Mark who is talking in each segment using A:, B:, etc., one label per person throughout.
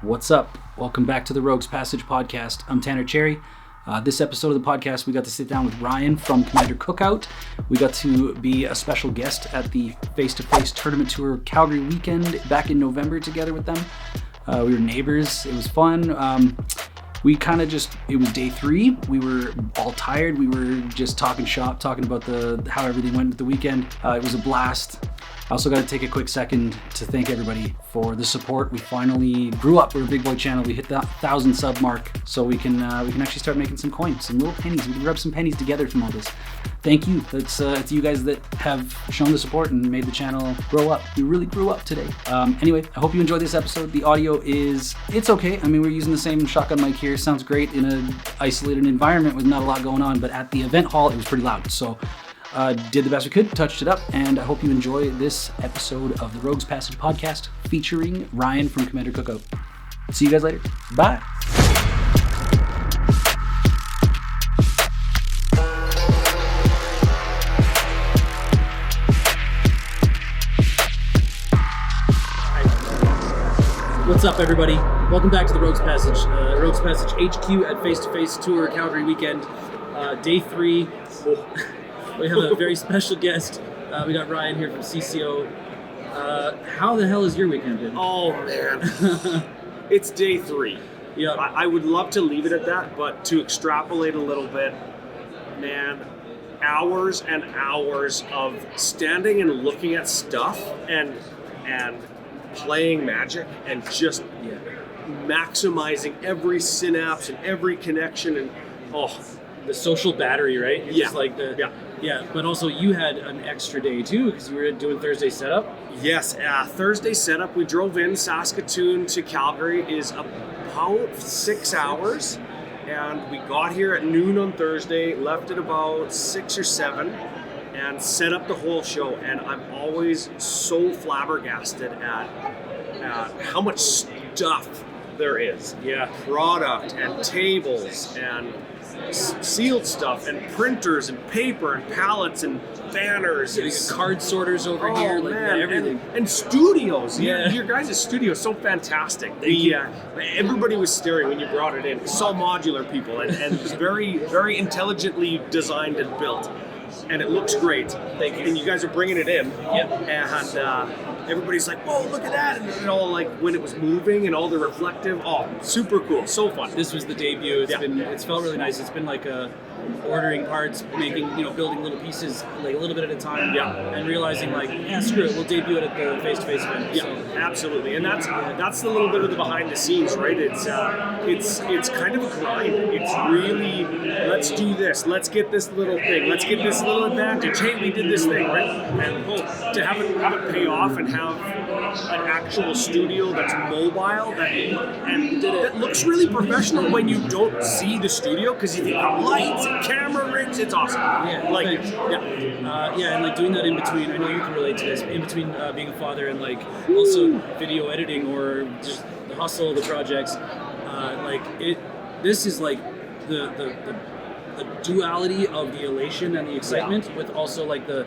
A: What's up? Welcome back to the Rogues Passage podcast. I'm Tanner Cherry. This episode of the podcast, we got to sit down with Ryan from Commander Cookout. We got to be a special guest at the face-to-face tournament tour Calgary weekend back in November together with them. We were neighbors. It was fun. It was day 3. We were all tired. We were just talking shop, talking about how everything went with the weekend. It was a blast. I also got to take a quick second to thank everybody for the support. We finally grew up. We're a big boy channel. We hit that 1,000 sub mark, so we can actually start making some coins, some little pennies. We can rub some pennies together from all this. Thank you. It's you guys that have shown the support and made the channel grow up. We really grew up today. Anyway, I hope you enjoyed this episode. The audio it's okay. I mean, we're using the same shotgun mic here. Sounds great in an isolated environment with not a lot going on, but at the event hall, it was pretty loud. So did the best we could, touched it up, and I hope you enjoy this episode of the Rogues Passage podcast featuring Ryan from Commander Cookout. See you guys later. Bye. What's up, everybody? Welcome back to the Rogues Passage. Rogues Passage HQ at Face-to-Face Tour Calgary weekend. Day 3. We have a very special guest. We got Ryan here from CCO. How the hell has your weekend been?
B: Oh, man. It's day 3.
A: Yeah.
B: I would love to leave it at that, but to extrapolate a little bit, man, hours and hours of standing and looking at stuff and playing Magic and just maximizing every synapse and every connection and
A: the social battery, right? It's just like but also you had an extra day too because you were doing Thursday setup.
B: Yes, Thursday setup. We drove in Saskatoon to Calgary is about 6 hours, and we got here at noon on Thursday, left at about 6 or 7, and set up the whole show. And I'm always so flabbergasted at how much stuff there is.
A: Yeah,
B: product and tables and sealed stuff and printers and paper and pallets and banners and
A: card sorters over here,
B: man.
A: Everything.
B: And studios.
A: Yeah.
B: Your guys' studio is so fantastic. Everybody was staring when you brought it in. It's all modular, people, and it's very, very intelligently designed and built. And it looks great.
A: Thank you.
B: And you guys are bringing it in.
A: Yep.
B: And everybody's like, whoa, look at that. And all like when it was moving and all the reflective. Oh, super cool. So fun.
A: This was the debut. It's felt really nice. It's been like ordering parts, building little pieces like a little bit at a time.
B: Yeah.
A: And realizing screw it, we'll debut it at the face-to-face event.
B: Yeah,
A: so.
B: absolutely. And that's the little bit of the behind the scenes, right? It's kind of a grind. It's really, let's do this. Let's get this little thing. Let's get this little advantage. Hey, we did this thing, right? And to have it pay off and have an actual studio that's mobile that looks really professional when you don't see the studio because you think of lights and camera rigs. It's awesome.
A: Yeah, and like doing that in between. I know you can relate to this. In between being a father and like also video editing or just the hustle of the projects. This is like the duality of the elation and the excitement with also like the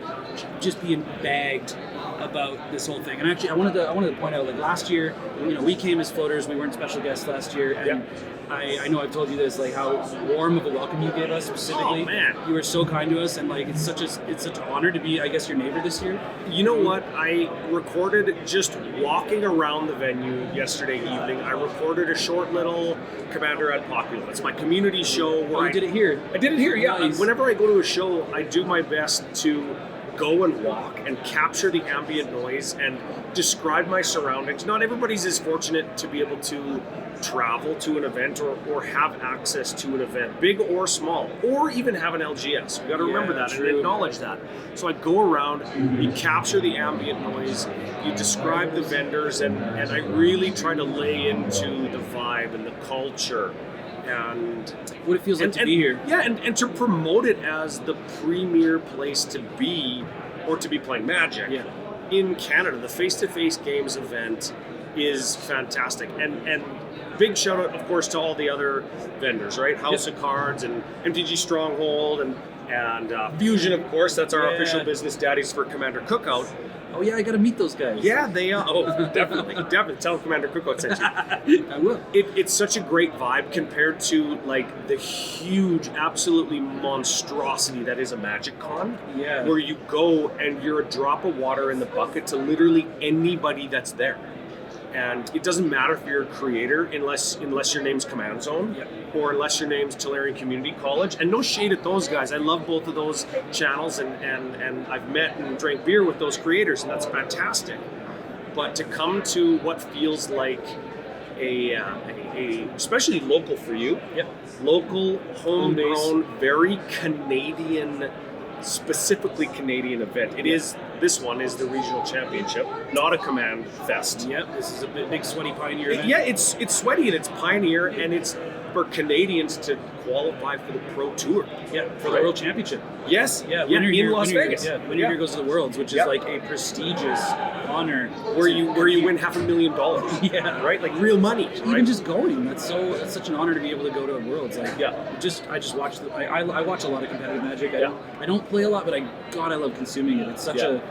A: just being bagged about this whole thing. And actually I wanted to point out, like last year, we came as floaters, we weren't special guests last year, and I know I've told you this, like how warm of a welcome you gave us specifically.
B: Oh man,
A: you were so kind to us, and like it's such an honor to be, I guess, your neighbor this year.
B: You know what? I recorded just walking around the venue yesterday evening. I recorded a short little Commander at Popular. It's my community show where
A: you did it here.
B: I did it here. Yeah.
A: Nice.
B: Whenever I go to a show, I do my best to go and walk and capture the ambient noise and describe my surroundings. Not everybody's as fortunate to be able to travel to an event or have access to an event, big or small, or even have an LGS. We got to remember that and acknowledge that. So I go around, you capture the ambient noise, you describe the vendors, and I really try to lay into the vibe and the culture and
A: what it feels like to be here.
B: Yeah, and to promote it as the premier place to be or to be playing Magic in Canada. The face-to-face games event is fantastic. And big shout out, of course, to all the other vendors, right? House of Cards and MTG Stronghold and Fusion, of course. That's our official business daddies for Commander Cookout.
A: Oh yeah, I got to meet those guys.
B: Yeah, they are. Oh, definitely. Tell Commander Cookout sent you.
A: I will.
B: It's such a great vibe compared to like the huge, absolutely monstrosity that is a Magic Con.
A: Yeah.
B: Where you go and you're a drop of water in the bucket to literally anybody that's there. And it doesn't matter if you're a creator unless your name's Command Zone,
A: yep.
B: or unless your name's Tolarian Community College. And no shade at those guys. I love both of those channels, and I've met and drank beer with those creators, and that's fantastic. But to come to what feels like a especially local for you,
A: yep.
B: local, homegrown, very Canadian, specifically Canadian event. This one is the regional championship, not a Command Fest.
A: Yep, this is a big sweaty Pioneer event.
B: Yeah, it's sweaty and it's Pioneer, and it's for Canadians to qualify for the Pro Tour.
A: Yeah, for the World Championship.
B: Yes,
A: in
B: Las Vegas.
A: Winner here goes to the Worlds, which is like a prestigious honor.
B: Where you win $500,000.
A: Yeah,
B: right, like real money. Right?
A: Even just going, that's such an honor to be able to go to a Worlds. Like, I just watch. I watch a lot of competitive Magic. I don't play a lot, but I love consuming it. It's such an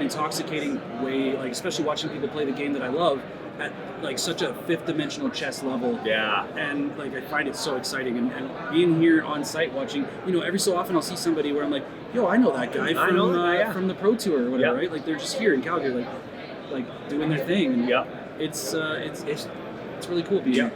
A: intoxicating way, like especially watching people play the game that I love at like such a fifth dimensional chess level.
B: Yeah.
A: And like I find it so exciting, and being here on site watching, every so often I'll see somebody where I'm like, yo, I know that guy from the Pro Tour or whatever, right? Like they're just here in Calgary, like doing their thing. And it's really cool being here.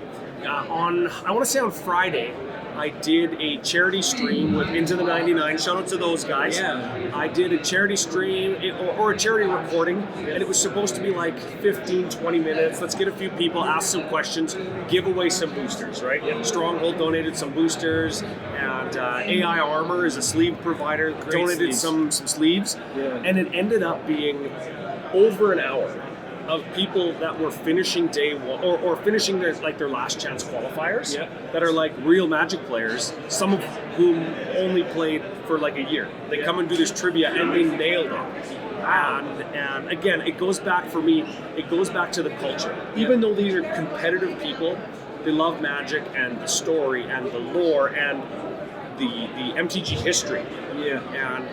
B: I want to say on Friday, I did a charity stream with Into the 99. Shout out to those guys.
A: Yeah.
B: I did a charity stream or a charity recording, and it was supposed to be like 15, 20 minutes. Let's get a few people, ask some questions, give away some boosters, right? And Stronghold donated some boosters, and AI Armor is a sleeve provider, donated some sleeves.
A: Yeah.
B: And it ended up being over an hour of people that were finishing day one or finishing their last chance qualifiers that are like real Magic players, some of whom only played for like a year. They come and do this trivia and they nailed it. And again, it goes back to the culture. Even though these are competitive people, they love Magic and the story and the lore and the MTG history.
A: Yeah.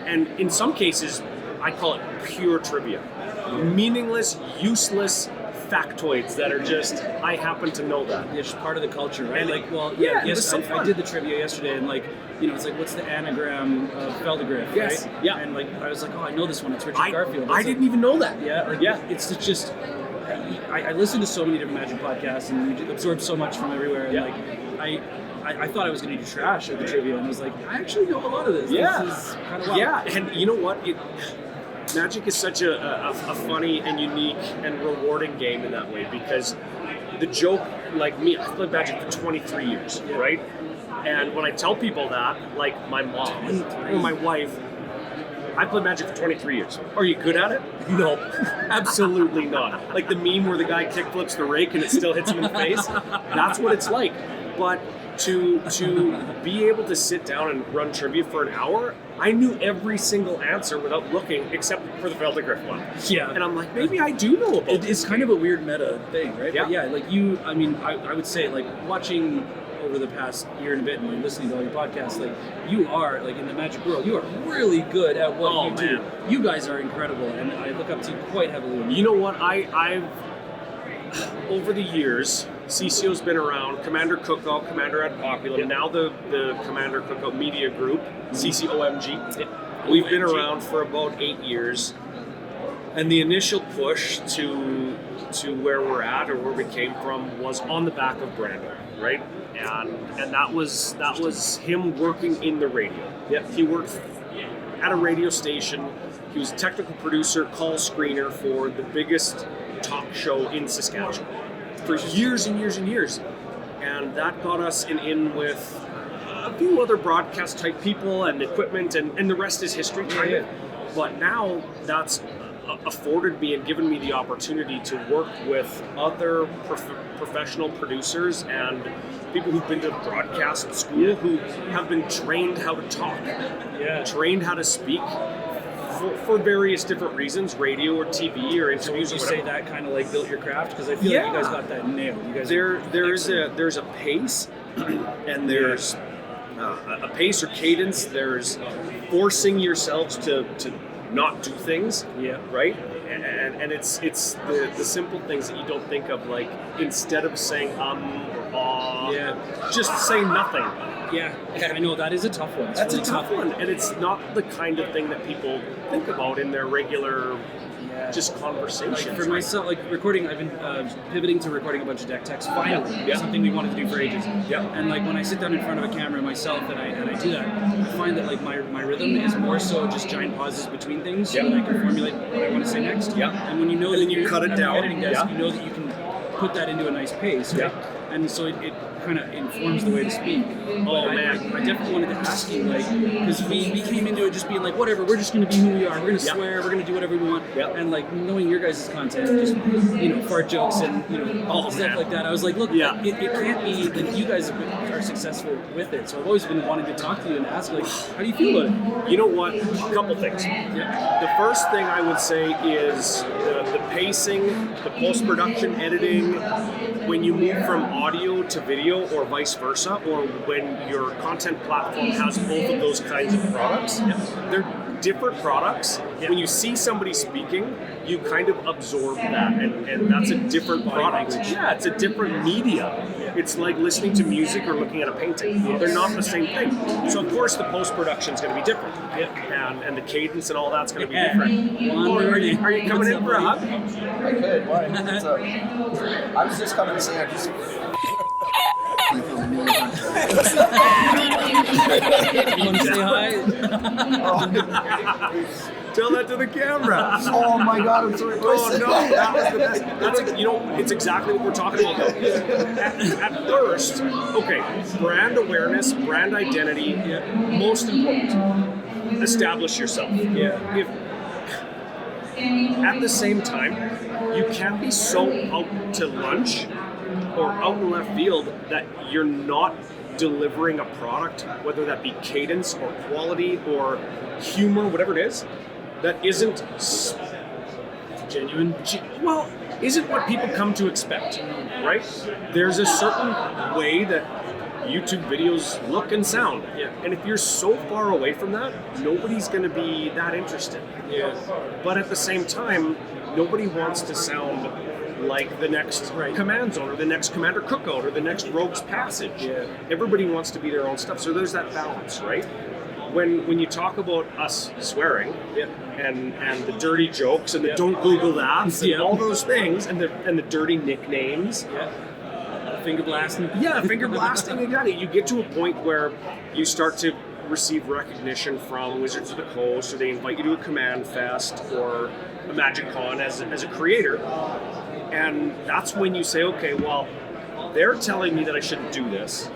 B: And in some cases, I call it pure trivia. Meaningless, useless factoids that are just, I happen to know that.
A: It's just part of the culture, right?
B: And
A: I did the trivia yesterday, and it's like, what's the anagram of Feldegriff, right?
B: Yeah.
A: And I was like, oh, I know this one. It's Richard Garfield.
B: I didn't even know that.
A: Yeah. It's just, I listen to so many different Magic podcasts, and you absorb so much from everywhere. And I thought I was going to do trash at the trivia, and I was like, I actually know a lot of this.
B: Yeah.
A: This is kind of wild.
B: Yeah, and you know what? Magic is such a funny and unique and rewarding game in that way, because the joke, like me, I've played Magic for 23 years, right? And when I tell people that, like my mom or my wife, I played Magic for 23 years. Are you good at it? No, absolutely not. Like the meme where the guy kickflips the rake and it still hits him in the face. That's what it's like. But to be able to sit down and run trivia for an hour, I knew every single answer without looking, except for the Feldegriff one.
A: Yeah.
B: And I'm like, maybe I do know about
A: It's kind of a weird meta thing, right?
B: Yeah.
A: But yeah, I would say, like, watching over the past year and a bit and listening to all your podcasts, like, you are, like, in the Magic world, you are really good at what you do. You guys are incredible, and I look up to you quite heavily. You
B: know what? I've over the years, CCO's been around, Commander Cookout, Commander Ad Populum, now the Commander Cookout Media Group, CCOMG. We've been around for about 8 years, and the initial push to where we're at or where we came from was on the back of Brandon, right? And that was him working in the radio.
A: Yep.
B: He worked at a radio station. He was a technical producer, call screener for the biggest talk show in Saskatchewan for years and years and years. And that got us in with a few other broadcast type people and equipment, and the rest is history, kind of. But now that's afforded me and given me the opportunity to work with other professional producers and people who've been to broadcast school, who have been trained how to talk, trained how to speak for various different reasons, radio or TV or interviews.
A: So would you say that kind of like built your craft? Because I feel like you guys got that nailed. You guys
B: there's a pace and there's a pace or cadence. There's forcing yourselves to not do things.
A: Yeah.
B: Right. And it's the simple things that you don't think of, like instead of saying just say nothing.
A: Yeah, I know that is a tough one.
B: That's really a tough one, and it's not the kind of thing that people think about in their regular just conversations.
A: Like for myself, like recording, I've been pivoting to recording a bunch of deck techs. Finally, something we wanted to do for ages.
B: Yeah.
A: And like when I sit down in front of a camera myself and I do that, I find that like my rhythm is more so just giant pauses between things, so that I can formulate what I want to say next.
B: Yeah.
A: And when you know
B: and
A: that
B: then you cut it down,
A: editing desk, you know that you can put that into a nice pace. Right?
B: Yeah.
A: And so it kind of informs the way to speak.
B: Oh man,
A: I definitely wanted to ask you, like, because we came into it just being like, whatever, we're just going to be who we are. We're going to swear. We're going to do whatever we want. And like knowing your guys' content, just fart jokes and stuff like that. I was like, look, it can't be that you guys are successful with it. So I've always been wanting to talk to you and ask, like, how do you feel about it?
B: You know what? A couple things. Yeah. The first thing I would say is the pacing, the post-production editing. When you move from audio to video or vice versa, or when your content platform has both of those kinds of products, they're different products. When you see somebody speaking, you kind of absorb that, and that's a different product. Yeah, it's a different media. It's like listening to music or looking at a painting. They're not the same thing. So of course the post-production is going to be different, and the cadence and all that's going to be different. Are you coming in for a hug?
C: I could. Why? What's up? I was just coming to say I just.
A: You want to say hi?
B: Tell that to the camera.
C: Oh my God, I'm sorry.
B: Oh no, that was the best. It's exactly what we're talking about. At first, brand awareness, brand identity, most important. Establish yourself. At the same time, you can't be so out to lunch or out in left field that you're not delivering a product, whether that be cadence or quality or humor, whatever it is, that isn't
A: genuine.
B: Well, isn't what people come to expect, right? There's a certain way that YouTube videos look and sound. And if you're so far away from that, nobody's going to be that interested. But at the same time, nobody wants to sound like the next Command Zone or the next Commander Cookout or the next Rogue's Passage. Everybody wants to be their own stuff. So there's that balance, right? When you talk about us swearing and the dirty jokes and the don't Google that and all those things and the dirty nicknames.
A: Finger blasting.
B: Finger blasting, exactly. You get to a point where you start to receive recognition from Wizards of the Coast, or they invite you to a Command Fest or a Magic Con as a creator. And that's when you say, okay, well, they're telling me that I shouldn't do this.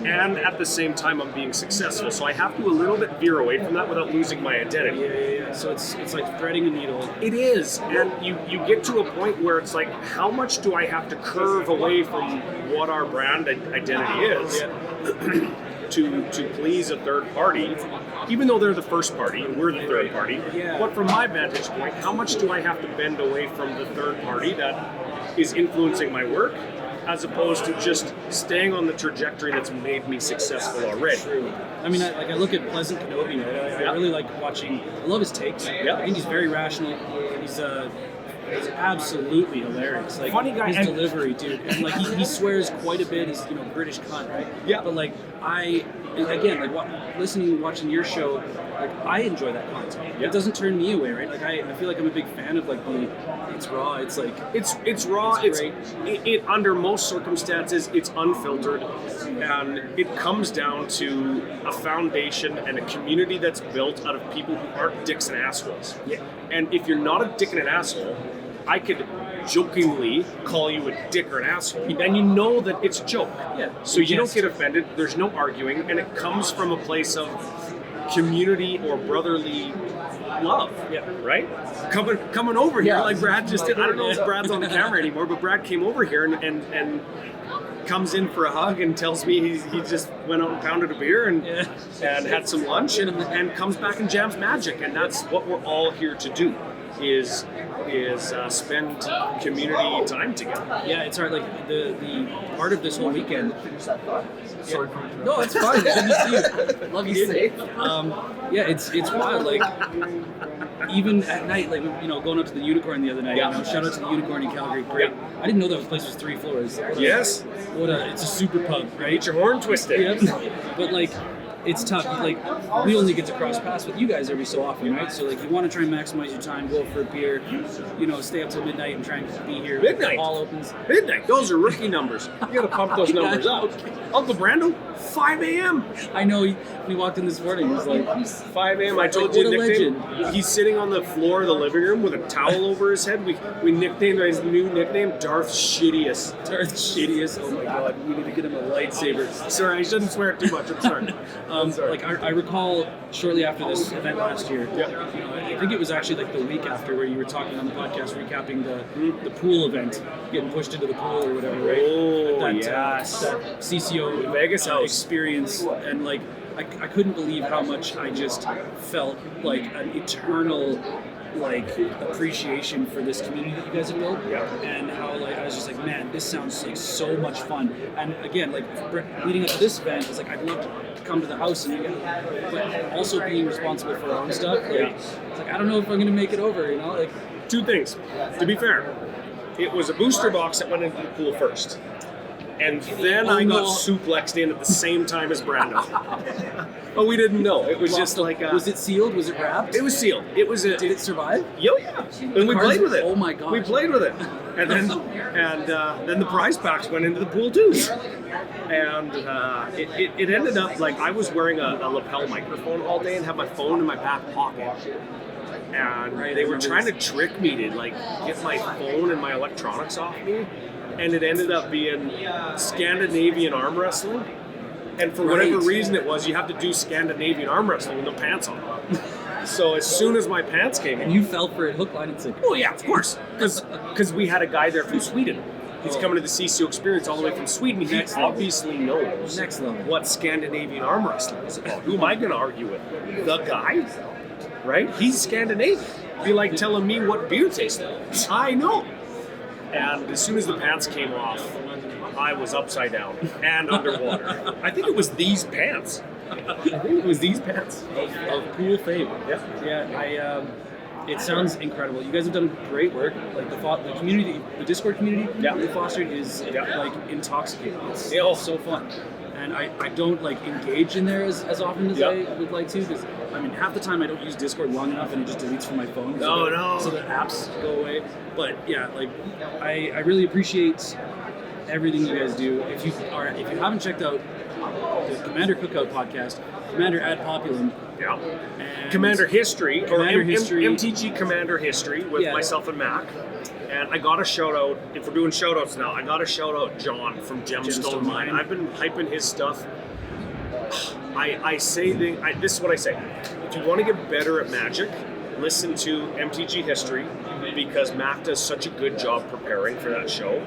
B: And at the same time, I'm being successful. So I have to a little bit veer away from that without losing my identity.
A: So it's like threading a needle.
B: It is. And you get to a point where it's like, how much do I have to curve away from what our brand identity is to please a third party, even though they're the first party and we're the third party. But from my vantage point, how much do I have to bend away from the third party that is influencing my work, as opposed to just staying on the trajectory that's made me successful already?
A: I mean, I look at Pleasant Kenobi, right? I really like watching. I love his takes. I think he's very rational. He's absolutely hilarious. Like,
B: funny guy.
A: His delivery, dude. And like he swears quite a bit. He's British cunt, right? But like watching your show, like I enjoy that content. It doesn't turn me away, right? Like I feel like I'm a big fan of like it's raw. It's like
B: it's raw. It's great. It under most circumstances it's unfiltered, and it comes down to a foundation and a community that's built out of people who aren't dicks and assholes. And if you're not a dick and an asshole, I could jokingly call you a dick or an asshole, and you know that it's a joke. So you don't get offended. There's no arguing, and it comes from a place of community or brotherly love. Right? Coming over here, like Brad just did. I don't know if Brad's on the camera anymore, but Brad came over here and comes in for a hug and tells me he just went out and pounded a beer and had some lunch and comes back and jams Magic, and that's what we're all here to do. Is spend community time together.
A: It's hard. Like the part of this whole weekend.
C: Sorry.
A: No, it's fine. Good to see you. Love you, dude. It's wild. Like even at night, like, you know, going up to the Unicorn the other night,
B: Yeah.
A: you know, shout out to the Unicorn in Calgary, great.
B: Yeah.
A: I didn't know that place was 3 floors.
B: Yes.
A: It's a super pub, right?
B: Get your horn twisted.
A: Yep. But like, it's tough. Like, we only get to cross paths with you guys every so often, right? So like, you want to try and maximize your time, go for a beer, you know, stay up till midnight and try and be here.
B: Midnight?
A: All opens.
B: Midnight. Those are rookie numbers. You gotta pump those numbers up. Uncle Brando, 5 a.m.
A: I know when he walked in this morning, he was like,
B: 5 a.m. I told
A: Like,
B: you
A: what a
B: nickname.
A: legend.
B: He's sitting on the floor of the living room with a towel over his head. We nicknamed his new nickname Darth Shittiest.
A: Darth Shittiest. Oh my god, we need to get him a lightsaber.
B: Sorry, I shouldn't swear too much. I'm sorry. I'm sorry.
A: Like, I recall shortly after this event last year,
B: Yeah.
A: you know, I think it was actually like the week after where you were talking on the podcast recapping the pool event, getting pushed into the pool or whatever, right?
B: Oh,
A: that,
B: yes.
A: that CCO
B: Vegas house.
A: experience, and like I couldn't believe how much I just felt like an eternal like appreciation for this community that you guys have built, and how like I was just like, man, this sounds like so much fun. And again, like leading up to this event, it's like I'd love to come to the house, and but also being responsible for our own stuff. Like, it's like I don't know if I'm gonna make it over, you know, like.
B: Two things. To be fair, it was a booster box that went into the pool first. And then I got suplexed in at the same time as Brando. But we didn't know. It was just like...
A: was it sealed? Was it wrapped?
B: It was sealed. It was a...
A: Did it survive?
B: Yeah. And we played with it.
A: Oh my gosh.
B: We played with it. And then the prize packs went into the pool too. And it ended up like I was wearing a lapel microphone all day and had my phone in my back pocket. And they were trying to trick me to like get my phone and my electronics off me. And it ended up being Scandinavian arm wrestling. And for whatever reason it was, you have to do Scandinavian arm wrestling with no pants on. So as soon as my pants came in...
A: And you fell for it hook, line, and sinker.
B: Oh yeah, of course. Because we had a guy there from Sweden. He's coming to the CCO experience all the way from Sweden. He obviously knows what Scandinavian arm wrestling is about. Who am I going to argue with? The guy? Right? He's Scandinavian. Be like telling me what beer tastes like. I know. And as soon as the pants came off, I was upside down and underwater. I think it was these pants.
A: Of pool fame.
B: Yeah.
A: It sounds incredible. You guys have done great work. Like the community, the Discord community that you fostered is like intoxicating. It's so fun. And I don't like engage in there as often as I would like to, because I mean half the time I don't use Discord long enough and it just deletes from my phone. So the apps go away. But yeah, like I really appreciate everything you guys do. If you haven't checked out the Commander Cookout podcast, Commander Ad Populum.
B: Yeah.
A: And
B: Commander History, MTG Commander History with myself and Mac. And I got a shout out, if we're doing shout outs now, I got to shout out John from Gemstone Mine. I've been hyping his stuff. This is what I say. If you want to get better at Magic, listen to MTG History, because Mac does such a good job preparing for that show.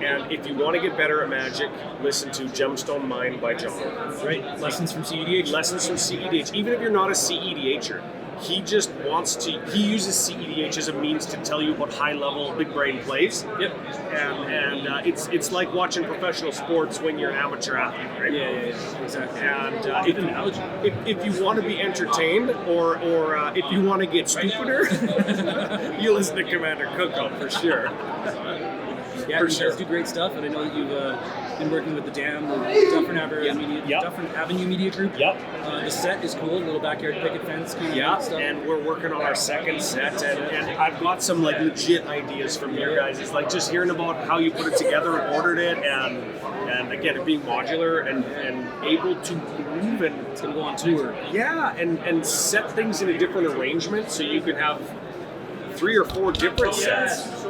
B: And if you want to get better at Magic, listen to Gemstone Mine by John.
A: Right? Lessons from CEDH.
B: Lessons from CEDH. Even if you're not a CEDHer, he just wants to. He uses CEDH as a means to tell you what high-level big brain plays.
A: Yep.
B: And it's like watching professional sports when you're an amateur athlete, right?
A: Yeah, exactly.
B: And if you want to be entertained, or if you want to get stupider, you listen to Commander Cookout for sure.
A: Yeah, you guys do great stuff, and I know that you've been working with the Dam, the Dufferin Avenue Media Group.
B: Yep.
A: The set is cool, little backyard picket fence kind of stuff.
B: And we're working on our second set, and I've got some like legit ideas from you guys. It's like just hearing about how you put it together and ordered it, and again, it being modular and able to move, and
A: it's gonna go on tour.
B: Yeah, and set things in a different arrangement so you can have 3 or 4 different sets.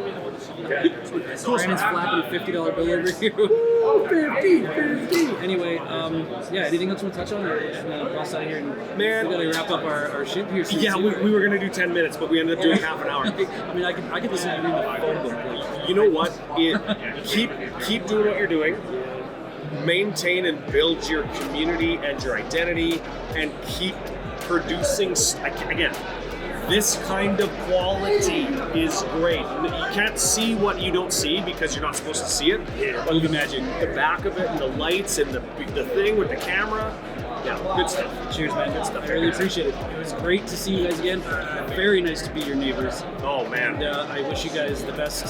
B: Okay.
A: Brandon's flapping a $50 bill over here. Oh, 50. Anyway, anything else you want to touch on? Or bust out of here and
B: man,
A: we gotta wrap up our shit here.
B: Yeah, we were gonna do 10 minutes, but we ended up doing half an hour.
A: I mean, I could listen to you read the phone book.
B: You know what? Keep doing what you're doing. Maintain and build your community and your identity, and keep producing. Again, this kind of quality is great. You can't see what you don't see because you're not supposed to see it. But the magic, the back of it, and the lights, and the thing with the camera, Yeah, good stuff.
D: Cheers, man. Good stuff. I really appreciate it. It was great to see you guys again. Very nice to be your neighbors.
B: Oh, man.
D: And I wish you guys the best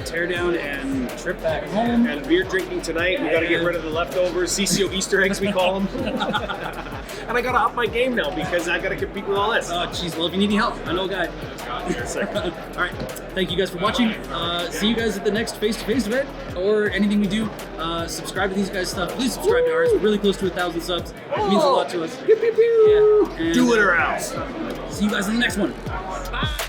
D: teardown and trip back home.
B: And beer drinking tonight. We got to get rid of the leftovers, CCO Easter eggs, we call them. And I got to up my game now because I got to compete with all this.
D: Oh, jeez. Well, if you need any help, I know a guy. All right. Thank you guys for watching. See you guys at the next face-to-face event or anything we do. Subscribe to these guys' stuff. Please subscribe to ours. We're really close to 1,000 subs. It means a lot to us.
B: Pew, pew, pew.
D: Yeah. And,
B: Do it or else.
D: See you guys in the next one. Bye.